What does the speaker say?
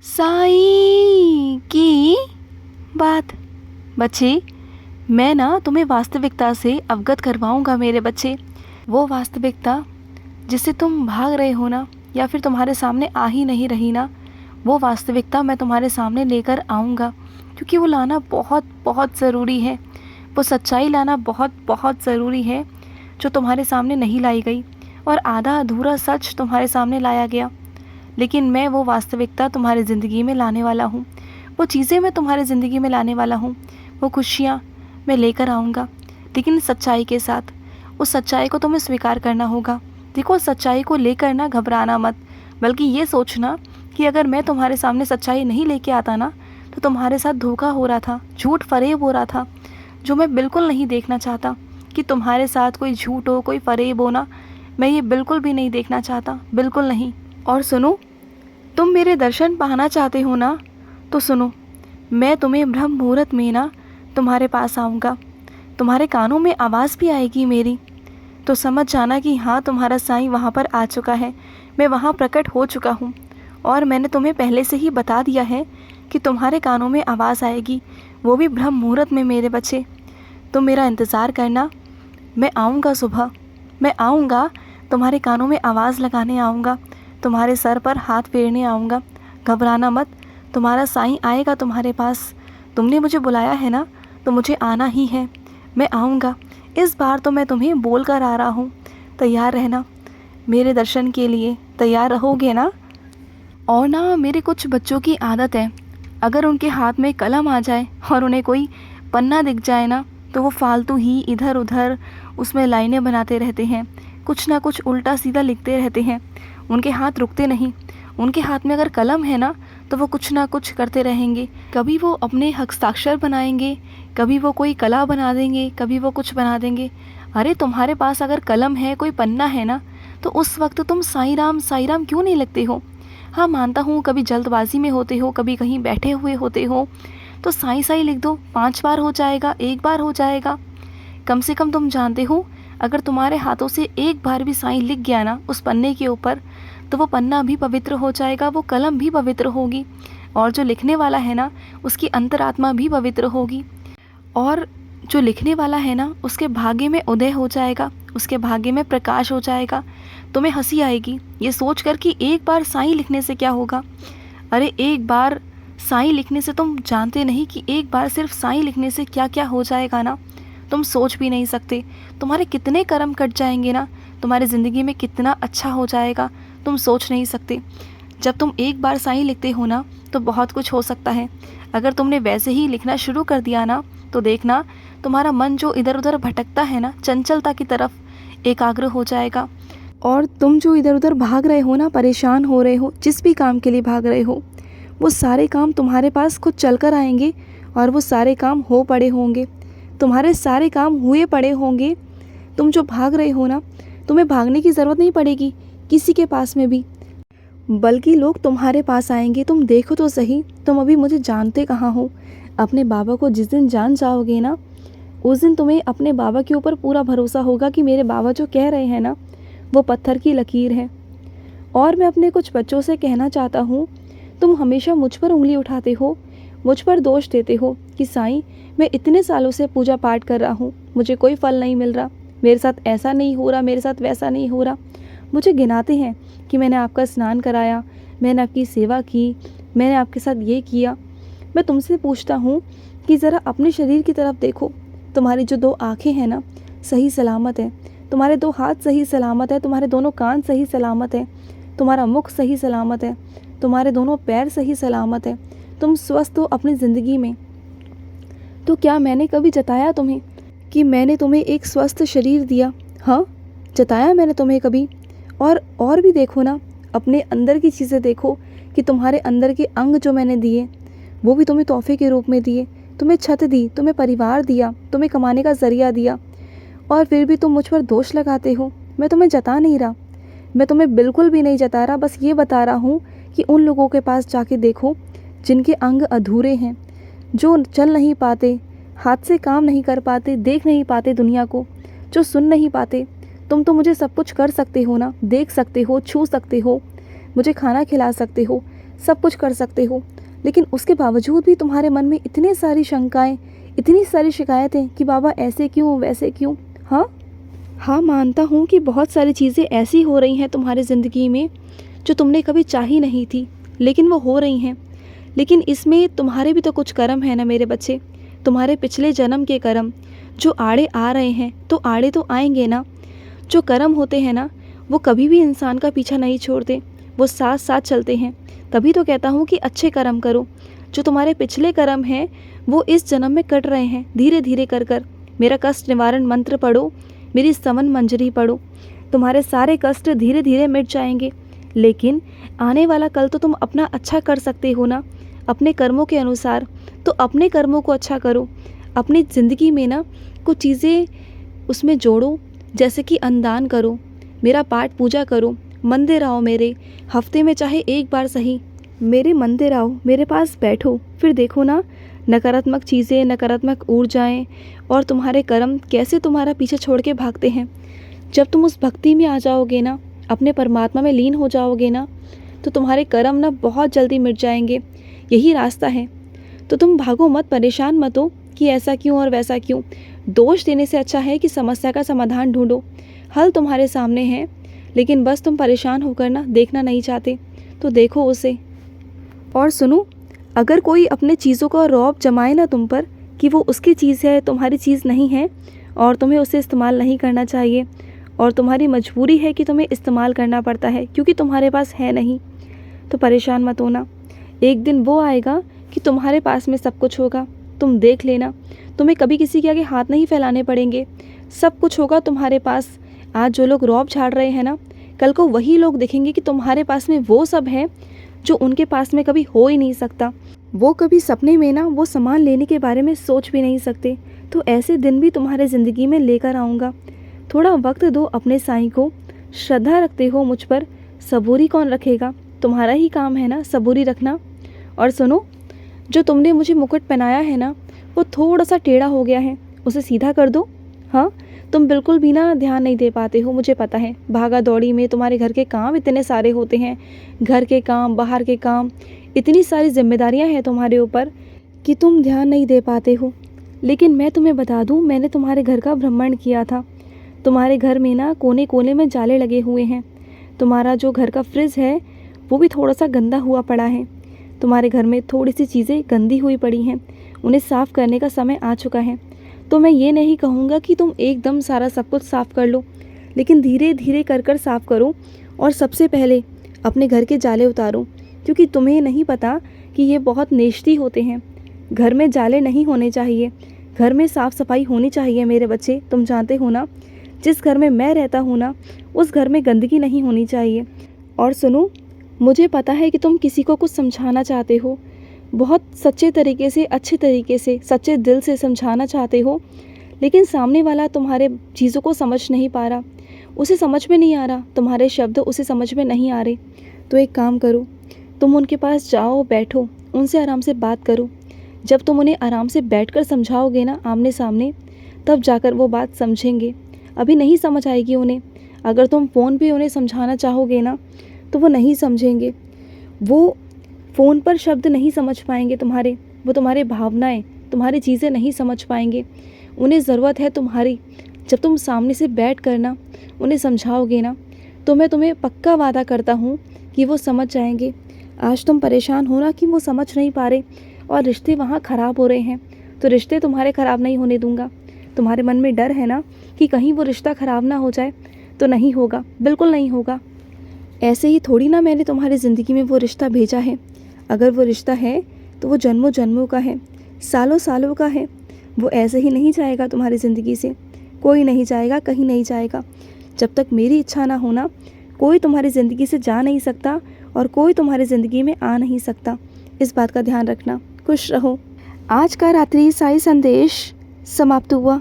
साईं की बात। बच्चे, मैं ना तुम्हें वास्तविकता से अवगत करवाऊंगा मेरे बच्चे। वो वास्तविकता जिससे तुम भाग रहे हो ना, या फिर तुम्हारे सामने आ ही नहीं रही ना, वो वास्तविकता मैं तुम्हारे सामने लेकर आऊँगा, क्योंकि वो लाना बहुत बहुत ज़रूरी है। वो सच्चाई लाना बहुत बहुत ज़रूरी है जो तुम्हारे सामने नहीं लाई गई, और आधा अधूरा सच तुम्हारे सामने लाया गया। लेकिन मैं वो वास्तविकता तुम्हारी ज़िंदगी में लाने वाला हूँ। वो चीज़ें मैं तुम्हारी ज़िंदगी में लाने वाला हूँ। वो खुशियाँ मैं लेकर आऊँगा, लेकिन सच्चाई के साथ। उस सच्चाई को तुम्हें स्वीकार करना होगा। देखो, सच्चाई को लेकर ना घबराना मत, बल्कि ये सोचना कि अगर मैं तुम्हारे सामने सच्चाई नहीं लेके आता ना, तो तुम्हारे साथ धोखा हो रहा था, झूठ फरेब हो रहा था, जो मैं बिल्कुल नहीं देखना चाहता। कि तुम्हारे साथ कोई झूठ हो, कोई फरेब हो ना, मैं ये बिल्कुल भी नहीं देखना चाहता, बिल्कुल नहीं। और सुनो, तुम मेरे दर्शन पाना चाहते हो ना, तो सुनो, मैं तुम्हें ब्रह्म मुहूर्त में ना तुम्हारे पास आऊँगा। तुम्हारे कानों में आवाज़ भी आएगी मेरी, तो समझ जाना कि हाँ, तुम्हारा साईं वहाँ पर आ चुका है। मैं वहाँ प्रकट हो चुका हूँ, और मैंने तुम्हें पहले से ही बता दिया है कि तुम्हारे कानों में आवाज़ आएगी, वो भी ब्रह्म मुहूर्त में मेरे बच्चे। तुम मेरा इंतज़ार करना। मैं आऊँगा सुबह, मैं आऊँगा, तुम्हारे कानों में आवाज़ लगाने आऊँगा, तुम्हारे सर पर हाथ फेरने आऊँगा। घबराना मत, तुम्हारा साईं आएगा तुम्हारे पास। तुमने मुझे बुलाया है ना, तो मुझे आना ही है। मैं आऊँगा, इस बार तो मैं तुम्हें बोल कर आ रहा हूँ। तैयार रहना मेरे दर्शन के लिए, तैयार रहोगे ना? और ना, मेरे कुछ बच्चों की आदत है, अगर उनके हाथ में कलम आ जाए और उन्हें कोई पन्ना दिख जाए ना, तो वो फालतू ही इधर उधर उसमें लाइनें बनाते रहते हैं, कुछ ना कुछ उल्टा सीधा लिखते रहते हैं। उनके हाथ रुकते नहीं। उनके हाथ में अगर कलम है ना, तो वो कुछ ना कुछ करते रहेंगे। कभी वो अपने हस्ताक्षर बनाएंगे, कभी वो कोई कला बना देंगे, कभी वो कुछ बना देंगे। अरे, तुम्हारे पास अगर कलम है, कोई पन्ना है ना, तो उस वक्त तुम साईं राम क्यों नहीं लिखते हो? हाँ, मानता हूँ कभी जल्दबाजी में होते हो, कभी कहीं बैठे हुए होते हो, तो साईं साईं लिख दो। 5 बार हो जाएगा, 1 बार हो जाएगा। कम से कम तुम जानते हो, अगर तुम्हारे हाथों से एक बार भी साईं लिख गया ना उस पन्ने के ऊपर, तो वो पन्ना भी पवित्र हो जाएगा, वो कलम भी पवित्र होगी, और जो लिखने वाला है ना, उसकी अंतरात्मा भी पवित्र होगी। और जो लिखने वाला है ना, उसके भाग्य में उदय हो जाएगा, उसके भाग्य में प्रकाश हो जाएगा। तुम्हें हंसी आएगी ये सोचकर कि एक बार साईं लिखने से क्या होगा। अरे, एक बार साईं लिखने से तुम जानते नहीं कि एक बार सिर्फ साईं लिखने से क्या क्या हो जाएगा ना, तुम सोच भी नहीं सकते। तुम्हारे कितने कर्म कट जाएंगे ना, तुम्हारी ज़िंदगी में कितना अच्छा हो जाएगा, तुम सोच नहीं सकते। जब तुम एक बार साईं लिखते हो ना, तो बहुत कुछ हो सकता है। अगर तुमने वैसे ही लिखना शुरू कर दिया ना, तो देखना, तुम्हारा मन जो इधर उधर भटकता है ना, चंचलता की तरफ, एकाग्र हो जाएगा। और तुम जो इधर उधर भाग रहे हो ना, परेशान हो रहे हो, जिस भी काम के लिए भाग रहे हो, वो सारे काम तुम्हारे पास खुद चल कर आएंगे, और वो सारे काम हो पड़े होंगे। तुम्हारे सारे काम हुए पड़े होंगे। तुम जो भाग रहे हो ना, तुम्हें भागने की ज़रूरत नहीं पड़ेगी किसी के पास में भी, बल्कि लोग तुम्हारे पास आएंगे। तुम देखो तो सही, तुम अभी मुझे जानते कहाँ हो। अपने बाबा को जिस दिन जान जाओगे ना, उस दिन तुम्हें अपने बाबा के ऊपर पूरा भरोसा होगा कि मेरे बाबा जो कह रहे हैं ना, वो पत्थर की लकीर है। और मैं अपने कुछ बच्चों से कहना चाहता हूँ, तुम हमेशा मुझ पर उंगली उठाते हो, मुझ पर दोष देते हो कि साईं, मैं इतने सालों से पूजा पाठ कर रहा हूँ, मुझे कोई फल नहीं मिल रहा, मेरे साथ ऐसा नहीं हो रहा, मेरे साथ वैसा नहीं हो रहा। मुझे गिनाते हैं कि मैंने आपका स्नान कराया, मैंने आपकी सेवा की, मैंने आपके साथ ये किया। मैं तुमसे पूछता हूँ कि ज़रा अपने शरीर की तरफ देखो। तुम्हारी जो 2 आँखें हैं ना, सही सलामत है। तुम्हारे 2 हाथ सही सलामत है, तुम्हारे दोनों कान सही सलामत है, तुम्हारा मुख सही सलामत है, तुम्हारे दोनों पैर सही सलामत है। तुम स्वस्थ हो अपनी ज़िंदगी में। तो क्या मैंने कभी जताया तुम्हें कि मैंने तुम्हें एक स्वस्थ शरीर दिया? हाँ, जताया मैंने तुम्हें कभी? और भी देखो ना, अपने अंदर की चीज़ें देखो कि तुम्हारे अंदर के अंग जो मैंने दिए, वो भी तुम्हें तोहफे के रूप में दिए। तुम्हें छत दी, तुम्हें परिवार दिया, तुम्हें कमाने का ज़रिया दिया, और फिर भी तुम मुझ पर दोष लगाते हो। मैं तुम्हें जता नहीं रहा, मैं तुम्हें बिल्कुल भी नहीं जता रहा। बस ये बता रहा हूँ कि उन लोगों के पास जाके देखो जिनके अंग अधूरे हैं, जो चल नहीं पाते, हाथ से काम नहीं कर पाते, देख नहीं पाते दुनिया को, जो सुन नहीं पाते। तुम तो मुझे सब कुछ कर सकते हो ना, देख सकते हो, छू सकते हो, मुझे खाना खिला सकते हो, सब कुछ कर सकते हो, लेकिन उसके बावजूद भी तुम्हारे मन में इतनी सारी शंकाएं, इतनी सारी शिकायतें कि बाबा ऐसे क्यों, वैसे क्यों। हाँ, मानता हूँ कि बहुत सारी चीज़ें ऐसी हो रही हैं तुम्हारी ज़िंदगी में जो तुमने कभी चाही नहीं थी, लेकिन वो हो रही हैं। लेकिन इसमें तुम्हारे भी तो कुछ कर्म है ना मेरे बच्चे, तुम्हारे पिछले जन्म के कर्म। जो आड़े आ रहे हैं तो आड़े तो आएंगे ना। जो कर्म होते हैं ना, वो कभी भी इंसान का पीछा नहीं छोड़ते, वो साथ साथ चलते हैं। तभी तो कहता हूँ कि अच्छे कर्म करो। जो तुम्हारे पिछले कर्म हैं वो इस जन्म में कट रहे हैं, धीरे धीरे कर कर। मेरा कष्ट निवारण मंत्र पढ़ो, मेरी स्तवन मंजरी पढ़ो, तुम्हारे सारे कष्ट धीरे धीरे मिट जाएंगे। लेकिन आने वाला कल तो तुम अपना अच्छा कर सकते हो ना, अपने कर्मों के अनुसार। तो अपने कर्मों को अच्छा करो, अपनी ज़िंदगी में ना कुछ चीज़ें उसमें जोड़ो, जैसे कि अन्नदान करो, मेरा पाठ पूजा करो, मंदिर आओ मेरे, हफ्ते में चाहे एक बार सही मेरे मंदिर आओ, मेरे पास बैठो। फिर देखो ना नकारात्मक चीज़ें, नकारात्मक ऊर्जाएं और तुम्हारे कर्म कैसे तुम्हारा पीछे छोड़ के भागते हैं। जब तुम उस भक्ति में आ जाओगे ना, अपने परमात्मा में लीन हो जाओगे ना, तो तुम्हारे कर्म ना बहुत जल्दी मिट जाएंगे। यही रास्ता है। तो तुम भागो मत, परेशान मत हो कि ऐसा क्यों और वैसा क्यों। दोष देने से अच्छा है कि समस्या का समाधान ढूंढो। हल तुम्हारे सामने है, लेकिन बस तुम परेशान होकर ना देखना नहीं चाहते, तो देखो उसे। और सुनो, अगर कोई अपने चीज़ों का रौब जमाए ना तुम पर कि वो उसकी चीज़ है, तुम्हारी चीज़ नहीं है, और तुम्हें उसे इस्तेमाल नहीं करना चाहिए, और तुम्हारी मजबूरी है कि तुम्हें इस्तेमाल करना पड़ता है क्योंकि तुम्हारे पास है नहीं, तो परेशान मत होना। एक दिन वो आएगा कि तुम्हारे पास में सब कुछ होगा। तुम देख लेना, तुम्हें कभी किसी के आगे हाथ नहीं फैलाने पड़ेंगे, सब कुछ होगा तुम्हारे पास। आज जो लोग रौब झाड़ रहे हैं ना, कल को वही लोग देखेंगे कि तुम्हारे पास में वो सब है जो उनके पास में कभी हो ही नहीं सकता। वो कभी सपने में ना वो सामान लेने के बारे में सोच भी नहीं सकते। तो ऐसे दिन भी तुम्हारे ज़िंदगी में लेकर आऊँगा। थोड़ा वक्त दो अपने साईं को, श्रद्धा रखते हो मुझ पर, सबूरी कौन रखेगा, तुम्हारा ही काम है ना सबूरी रखना। और सुनो, जो तुमने मुझे मुकुट पहनाया है ना, वो थोड़ा सा टेढ़ा हो गया है, उसे सीधा कर दो। हाँ, तुम बिल्कुल भी ना ध्यान नहीं दे पाते हो, मुझे पता है। भागा दौड़ी में तुम्हारे घर के काम इतने सारे होते हैं, घर के काम, बाहर के काम, इतनी सारी जिम्मेदारियां हैं तुम्हारे ऊपर कि तुम ध्यान नहीं दे पाते हो। लेकिन मैं तुम्हें बता दूं, मैंने तुम्हारे घर का भ्रमण किया था। तुम्हारे घर में ना कोने कोने में जाले लगे हुए हैं। तुम्हारा जो घर का फ्रिज है वो भी थोड़ा सा गंदा हुआ पड़ा है। तुम्हारे घर में थोड़ी सी चीज़ें गंदी हुई पड़ी हैं, उन्हें साफ़ करने का समय आ चुका है। तो मैं ये नहीं कहूँगा कि तुम एकदम सारा सब कुछ साफ़ कर लो, लेकिन धीरे धीरे कर कर साफ़ करो। और सबसे पहले अपने घर के जाले उतारो, क्योंकि तुम्हें नहीं पता कि ये बहुत नेश्ती होते हैं। घर में जाले नहीं होने चाहिए, घर में साफ़ सफाई होनी चाहिए मेरे बच्चे। तुम जानते हो ना, जिस घर में मैं रहता हूँ ना, उस घर में गंदगी नहीं होनी चाहिए। और सुनो, मुझे पता है कि तुम किसी को कुछ समझाना चाहते हो, बहुत सच्चे तरीके से, अच्छे तरीके से, सच्चे दिल से समझाना चाहते हो, लेकिन सामने वाला तुम्हारे चीज़ों को समझ नहीं पा रहा, उसे समझ में नहीं आ रहा, तुम्हारे शब्द उसे समझ में नहीं आ रहे। तो एक काम करो, तुम उनके पास जाओ, बैठो, उनसे आराम से बात करो। जब तुम उन्हें आराम से बैठकर समझाओगे ना आमने सामने, तब जाकर वो बात समझेंगे। अभी नहीं समझ आएगी उन्हें। अगर तुम फ़ोन पे उन्हें समझाना चाहोगे ना, तो वो नहीं समझेंगे। वो फ़ोन पर शब्द नहीं समझ पाएंगे तुम्हारे, वो तुम्हारे भावनाएं, तुम्हारी चीज़ें नहीं समझ पाएंगे। उन्हें ज़रूरत है तुम्हारी। जब तुम सामने से बैठ कर ना उन्हें समझाओगे ना, तो मैं तुम्हें पक्का वादा करता हूँ कि वो समझ जाएंगे। आज तुम परेशान हो ना कि वो समझ नहीं पा रहे और रिश्ते वहाँ ख़राब हो रहे हैं, तो रिश्ते तुम्हारे ख़राब नहीं होने दूँगा। तुम्हारे मन में डर है ना कि कहीं वो रिश्ता ख़राब ना हो जाए, तो नहीं होगा, बिल्कुल नहीं होगा। ऐसे ही थोड़ी ना मैंने तुम्हारी ज़िंदगी में वो रिश्ता भेजा है। अगर वो रिश्ता है तो वो जन्मों जन्मों का है, सालों सालों का है। वो ऐसे ही नहीं जाएगा तुम्हारी ज़िंदगी से, कोई नहीं जाएगा, कहीं नहीं जाएगा। जब तक मेरी इच्छा ना होना, कोई तुम्हारी ज़िंदगी से जा नहीं सकता और कोई तुम्हारी ज़िंदगी में आ नहीं सकता। इस बात का ध्यान रखना। खुश रहो। आज का रात्रि साई संदेश समाप्त हुआ।